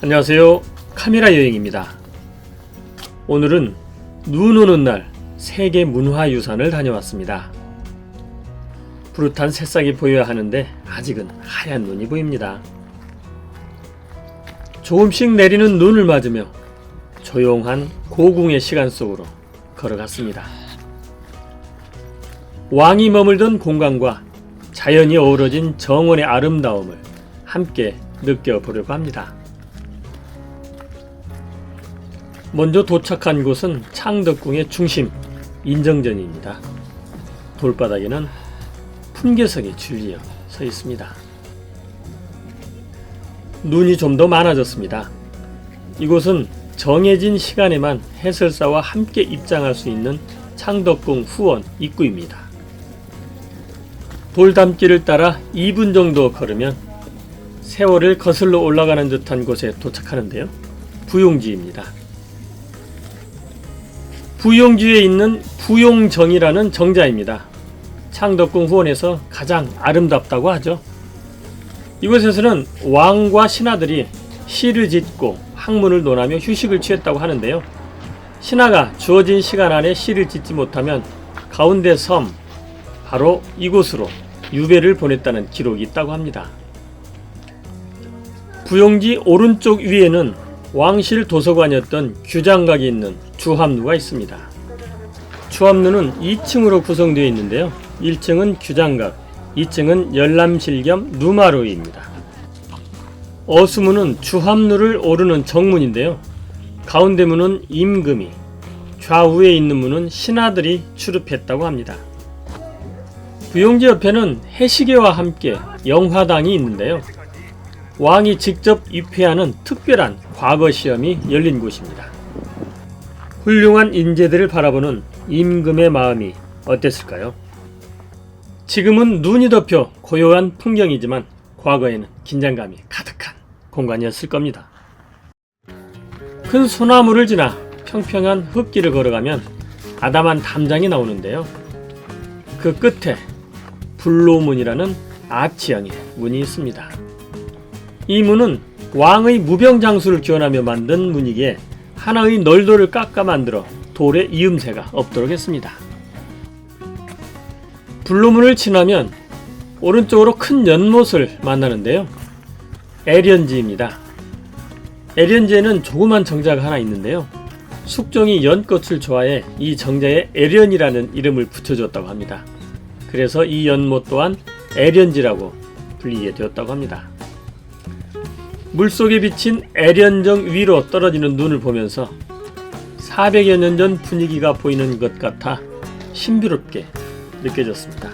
안녕하세요. 카메라 여행입니다. 오늘은 눈 오는 날 세계 문화유산을 다녀왔습니다. 푸릇한 새싹이 보여야 하는데 아직은 하얀 눈이 보입니다. 조금씩 내리는 눈을 맞으며 조용한 고궁의 시간 속으로 걸어갔습니다. 왕이 머물던 공간과 자연이 어우러진 정원의 아름다움을 함께 느껴보려고 합니다. 먼저 도착한 곳은 창덕궁의 중심 인정전입니다. 돌바닥에는 품계석이 줄리어 서 있습니다. 눈이 좀 더 많아졌습니다. 이곳은 정해진 시간에만 해설사와 함께 입장할 수 있는 창덕궁 후원 입구입니다. 돌담길을 따라 2분 정도 걸으면 세월을 거슬러 올라가는 듯한 곳에 도착하는데요. 부용지입니다. 부용지에 있는 부용정이라는 정자입니다. 창덕궁 후원에서 가장 아름답다고 하죠. 이곳에서는 왕과 신하들이 시를 짓고 학문을 논하며 휴식을 취했다고 하는데요. 신하가 주어진 시간 안에 시를 짓지 못하면 가운데 섬, 바로 이곳으로 유배를 보냈다는 기록이 있다고 합니다. 부용지 오른쪽 위에는 왕실 도서관이었던 규장각이 있는 주합루가 있습니다. 주합루는 2층으로 구성되어 있는데요. 1층은 규장각, 2층은 열람실 겸 누마루입니다. 어수문은 주합루를 오르는 정문인데요. 가운데 문은 임금이, 좌우에 있는 문은 신하들이 출입했다고 합니다. 부용지 옆에는 해시계와 함께 영화당이 있는데요. 왕이 직접 입회하는 특별한 과거 시험이 열린 곳입니다. 훌륭한 인재들을 바라보는 임금의 마음이 어땠을까요? 지금은 눈이 덮여 고요한 풍경이지만 과거에는 긴장감이 가득한 공간이었을 겁니다. 큰 소나무를 지나 평평한 흙길을 걸어가면 아담한 담장이 나오는데요. 그 끝에 불로문이라는 아치형의 문이 있습니다. 이 문은 왕의 무병장수를 기원하며 만든 문이기에 하나의 널돌을 깎아 만들어 돌에 이음새가 없도록 했습니다. 불로문을 지나면 오른쪽으로 큰 연못을 만나는데요. 애련지입니다. 애련지에는 조그만 정자가 하나 있는데요. 숙종이 연꽃을 좋아해 이 정자에 애련이라는 이름을 붙여줬다고 합니다. 그래서 이 연못 또한 애련지라고 불리게 되었다고 합니다. 물속에 비친 애련정 위로 떨어지는 눈을 보면서 400여 년 전 분위기가 보이는 것 같아 신비롭게 느껴졌습니다.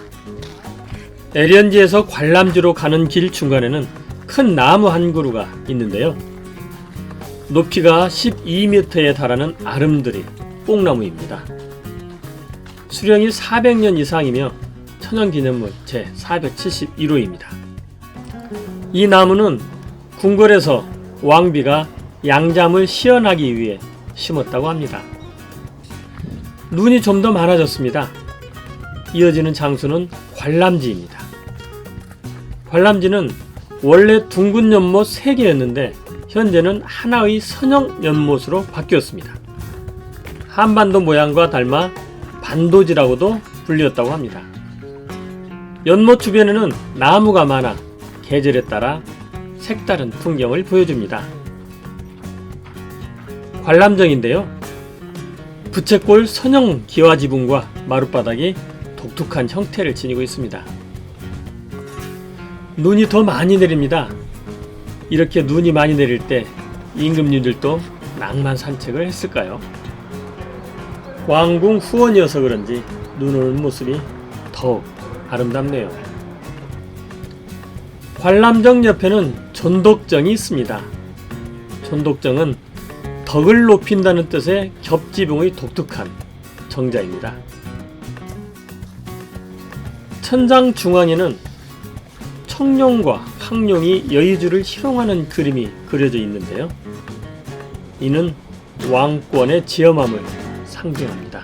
애련지에서 관람지로 가는 길 중간에는 큰 나무 한 그루가 있는데요. 높이가 12m에 달하는 아름드리 뽕나무입니다. 수령이 400년 이상이며 천연기념물 제471호입니다. 이 나무는 궁궐에서 왕비가 양잠을 시연하기 위해 심었다고 합니다. 눈이 좀 더 많아졌습니다. 이어지는 장소는 관람지입니다. 관람지는 원래 둥근 연못 3개였는데 현재는 하나의 선형 연못으로 바뀌었습니다. 한반도 모양과 닮아 반도지라고도 불리었다고 합니다. 연못 주변에는 나무가 많아 계절에 따라 색다른 풍경을 보여줍니다. 관람정인데요. 부채꼴 선형 기와지붕과 마룻바닥이 독특한 형태를 지니고 있습니다. 눈이 더 많이 내립니다. 이렇게 눈이 많이 내릴 때 임금님들도 낭만 산책을 했을까요? 왕궁 후원이어서 그런지 눈 오는 모습이 더욱 아름답네요. 관람정 옆에는 존독정이 있습니다. 존독정은 덕을 높인다는 뜻의 겹지붕의 독특한 정자입니다. 천장 중앙에는 청룡과 황룡이 여의주를 희롱하는 그림이 그려져 있는데요. 이는 왕권의 지엄함을 상징합니다.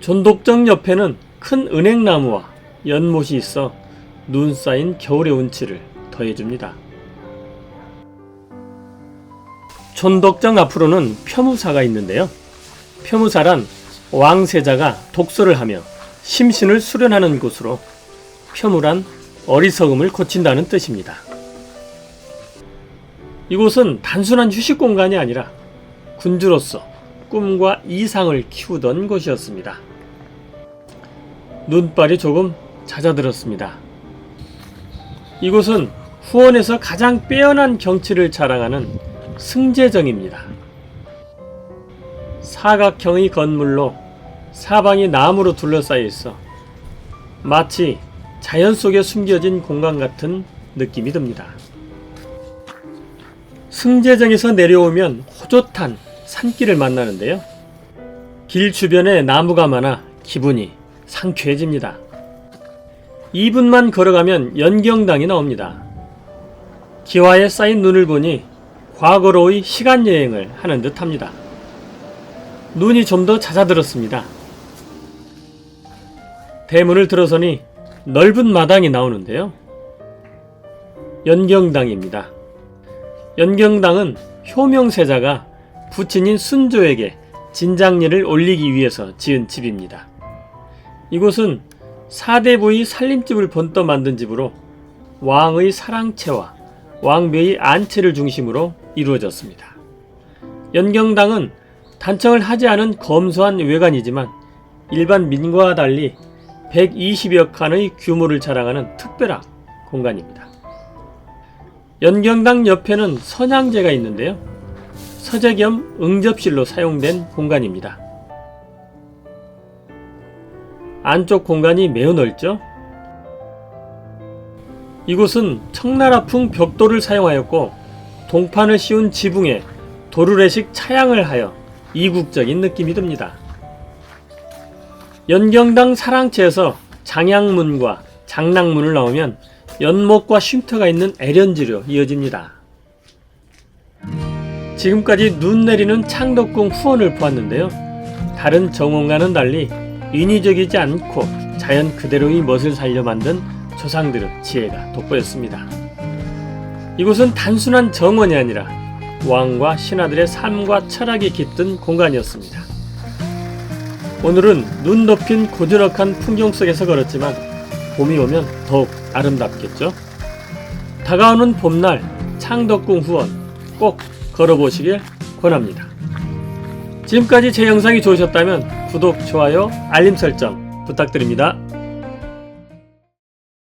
존독정 옆에는 큰 은행나무와 연못이 있어 눈 쌓인 겨울의 운치를 더해줍니다. 촌덕정 앞으로는 표무사가 있는데요. 표무사란 왕세자가 독서를 하며 심신을 수련하는 곳으로 표무란 어리석음을 고친다는 뜻입니다. 이곳은 단순한 휴식 공간이 아니라 군주로서 꿈과 이상을 키우던 곳이었습니다. 눈발이 조금 잦아들었습니다. 이곳은 후원에서 가장 빼어난 경치를 자랑하는 승제정입니다. 사각형의 건물로 사방이 나무로 둘러싸여 있어 마치 자연 속에 숨겨진 공간 같은 느낌이 듭니다. 승제정에서 내려오면 호젓한 산길을 만나는데요. 길 주변에 나무가 많아 기분이 상쾌해집니다. 2분만 걸어가면 연경당이 나옵니다. 기와에 쌓인 눈을 보니 과거로의 시간여행을 하는 듯 합니다. 눈이 좀 더 잦아들었습니다. 대문을 들어서니 넓은 마당이 나오는데요. 연경당입니다. 연경당은 효명세자가 부친인 순조에게 진장례를 올리기 위해서 지은 집입니다. 이곳은 사대부의 살림집을 본떠 만든 집으로 왕의 사랑채와 왕비의 안채를 중심으로 이루어졌습니다. 연경당은 단청을 하지 않은 검소한 외관이지만 일반 민가와 달리 120여 칸의 규모를 자랑하는 특별한 공간입니다. 연경당 옆에는 선양제가 있는데요. 서재 겸 응접실로 사용된 공간입니다. 안쪽 공간이 매우 넓죠? 이곳은 청나라풍 벽돌을 사용하였고 동판을 씌운 지붕에 도르래식 차양을 하여 이국적인 느낌이 듭니다. 연경당 사랑채에서 장양문과 장랑문을 나오면 연못과 쉼터가 있는 애련지로 이어집니다. 지금까지 눈 내리는 창덕궁 후원을 보았는데요. 다른 정원과는 달리 인위적이지 않고 자연 그대로의 멋을 살려 만든 조상들의 지혜가 돋보였습니다. 이곳은 단순한 정원이 아니라 왕과 신하들의 삶과 철학이 깃든 공간이었습니다. 오늘은 눈 덮인 고즈넉한 풍경 속에서 걸었지만 봄이 오면 더욱 아름답겠죠? 다가오는 봄날 창덕궁 후원 꼭 걸어보시길 권합니다. 지금까지 제 영상이 좋으셨다면 구독, 좋아요, 알림 설정 부탁드립니다.